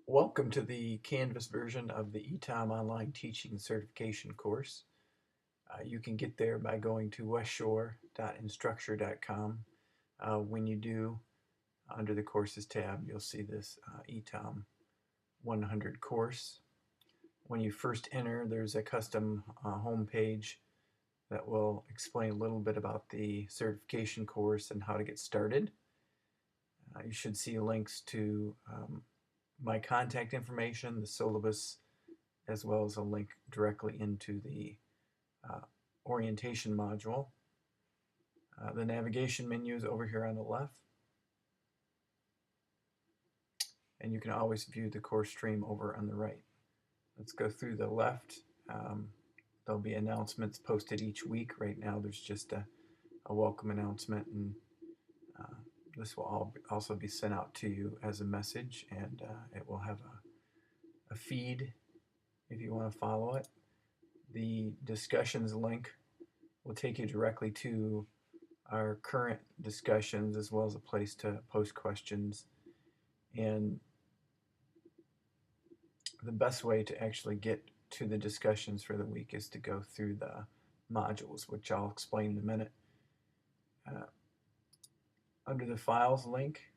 Welcome to the Canvas version of the ETOM Online Teaching Certification course. You can get there by going to westshore.instructure.com. When you do, under the Courses tab, you'll see this ETOM 100 course. When you first enter, there's a custom home page that will explain a little bit about the certification course and how to get started. You should see links to my contact information, the syllabus, as well as a link directly into the orientation module. The navigation menu is over here on the left, and you can always view the course stream over on the right. Let's go through the left. There'll be announcements posted each week. Right now there's just a welcome announcement, and this will also be sent out to you as a message, and it will have a feed if you want to follow it. The discussions link will take you directly to our current discussions, as well as a place to post questions. And the best way to actually get to the discussions for the week is to go through the modules, which I'll explain in a minute. Under the files link,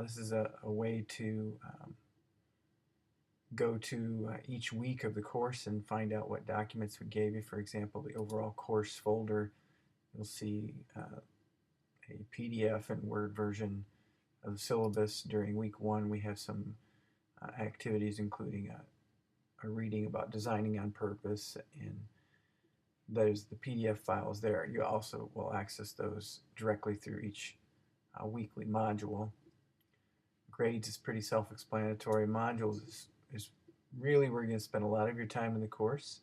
this is a way to go to each week of the course and find out what documents we gave you. For example, the overall course folder, you'll see a PDF and Word version of the syllabus. During week 1, we have some activities, including a reading about designing on purpose, and there's the PDF files there. You also will access those directly through each weekly module. Grades is pretty self-explanatory. Modules is really where you're going to spend a lot of your time in the course.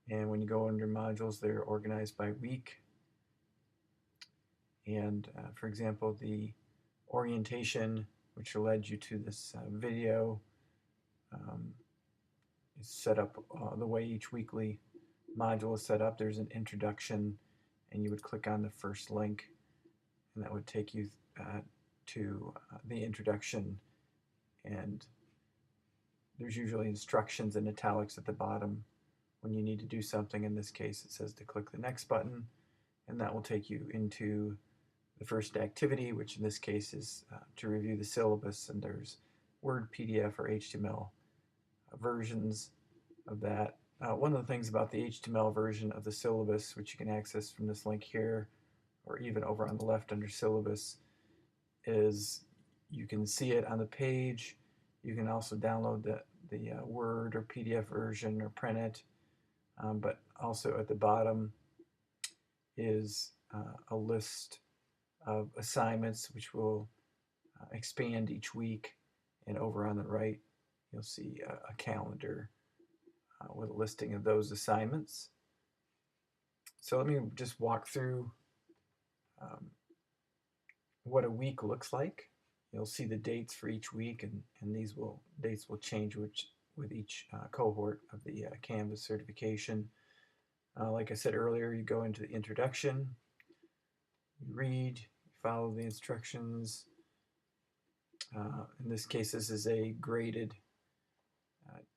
And when you go under modules, they're organized by week. And for example, the orientation, which led you to this video, is set up the way each weekly module is set up. There's an introduction, and you would click on the first link, and that would take you to the introduction, and there's usually instructions in italics at the bottom when you need to do something. In this case, it says to click the next button, and that will take you into the first activity, which in this case is to review the syllabus, and there's Word, PDF, or HTML versions of that. One of the things about the HTML version of the syllabus, which you can access from this link here, or even over on the left under syllabus, is you can see it on the page. You can also download the Word or PDF version or print it, but also at the bottom is a list of assignments which will expand each week, and over on the right you'll see a calendar with a listing of those assignments. So let me just walk through what a week looks like. You'll see the dates for each week, and these dates will change with each cohort of the Canvas certification. Like I said earlier, you go into the introduction, you read, you follow the instructions. In this case, this is a graded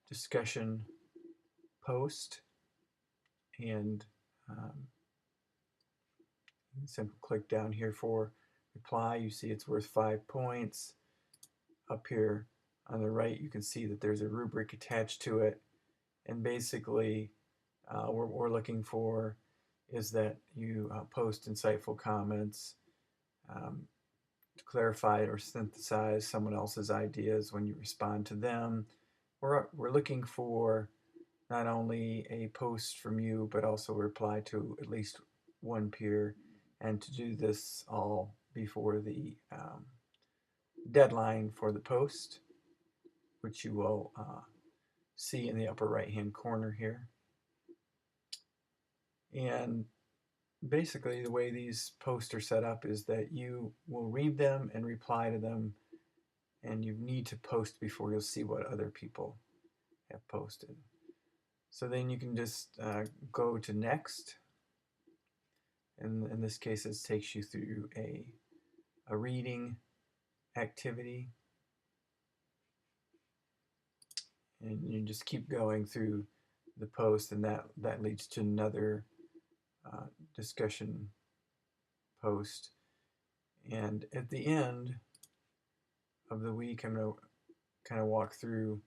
discussion post, and simply click down here for reply. You see it's worth 5 points. Up here on the right, you can see that there's a rubric attached to it, and basically what we're looking for is that you post insightful comments, to clarify or synthesize someone else's ideas when you respond to them. We're looking for not only a post from you, but also a reply to at least one peer, and to do this all before the deadline for the post, which you will see in the upper right hand corner here. And basically the way these posts are set up is that you will read them and reply to them, and you need to post before you'll see what other people have posted. So then you can just go to next, and in this case it takes you through a reading activity. and you just keep going through the post, and that leads to another discussion post. And at the end of the week, I'm going to kind of walk through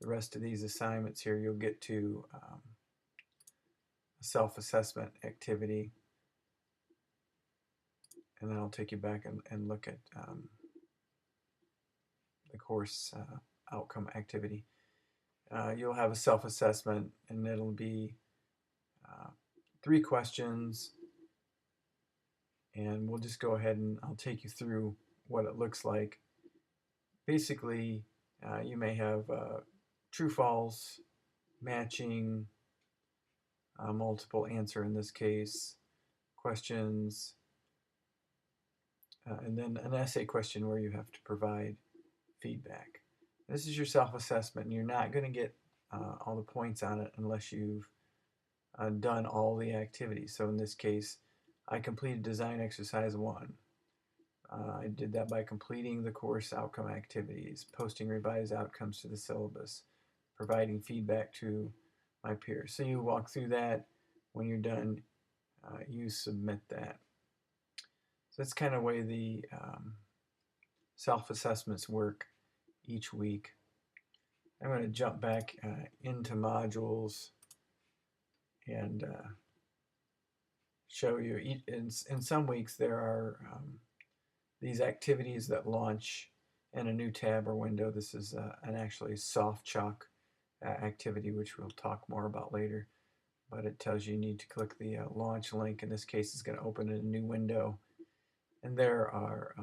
the rest of these assignments here. You'll get to a self-assessment activity, and then I'll take you back and look at the course outcome activity. You'll have a self-assessment, and it'll be 3 questions, and we'll just go ahead and I'll take you through what it looks like. Basically, you may have true, false, matching, multiple answer in this case, questions, and then an essay question where you have to provide feedback. This is your self-assessment, and you're not going to get all the points on it unless you've done all the activities. So in this case, I completed design exercise 1. I did that by completing the course outcome activities, posting revised outcomes to the syllabus, providing feedback to my peers. So you walk through that. When you're done, you submit that. So that's kind of the way the self-assessments work each week. I'm going to jump back into modules and show you. In some weeks there are these activities that launch in a new tab or window. This is an actually soft chalk activity, which we'll talk more about later. But it tells you need to click the launch link. In this case, it's going to open in a new window. And there are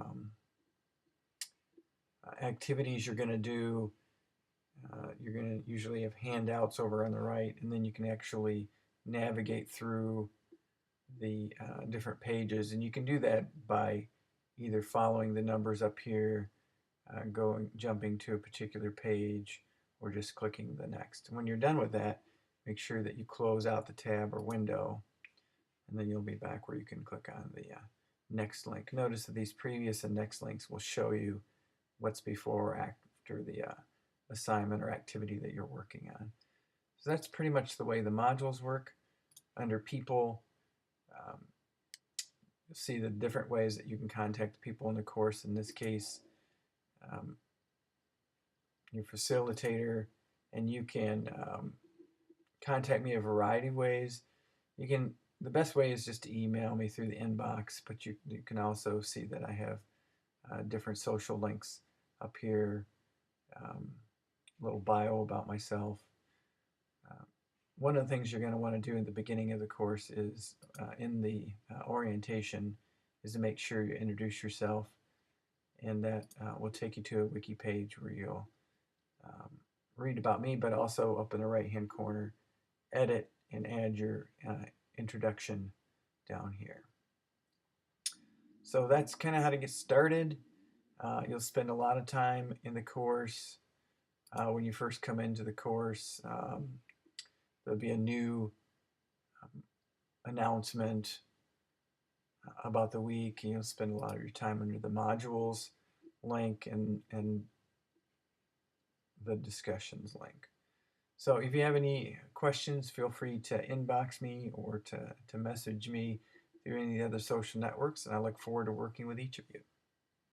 activities you're going to do. You're going to usually have handouts over on the right, and then you can actually navigate through the different pages. And you can do that by either following the numbers up here, jumping to a particular page, or just clicking the next. And when you're done with that, make sure that you close out the tab or window, and then you'll be back where you can click on the next link. Notice that these previous and next links will show you what's before or after the assignment or activity that you're working on. So that's pretty much the way the modules work. Under people, you'll see the different ways that you can contact people in the course. In this case, your facilitator, and you can contact me a variety of ways. The best way is just to email me through the inbox, but you can also see that I have different social links up here, little bio about myself. One of the things you're going to want to do in the beginning of the course is, in the orientation, is to make sure you introduce yourself, and that will take you to a wiki page where you'll read about me, but also up in the right-hand corner, edit and add your introduction down here. So that's kind of how to get started. You'll spend a lot of time in the course. When you first come into the course, there'll be a new announcement about the week. You'll spend a lot of your time under the modules link and the discussions link. So if you have any questions, feel free to inbox me or to message me through any of the other social networks, and I look forward to working with each of you.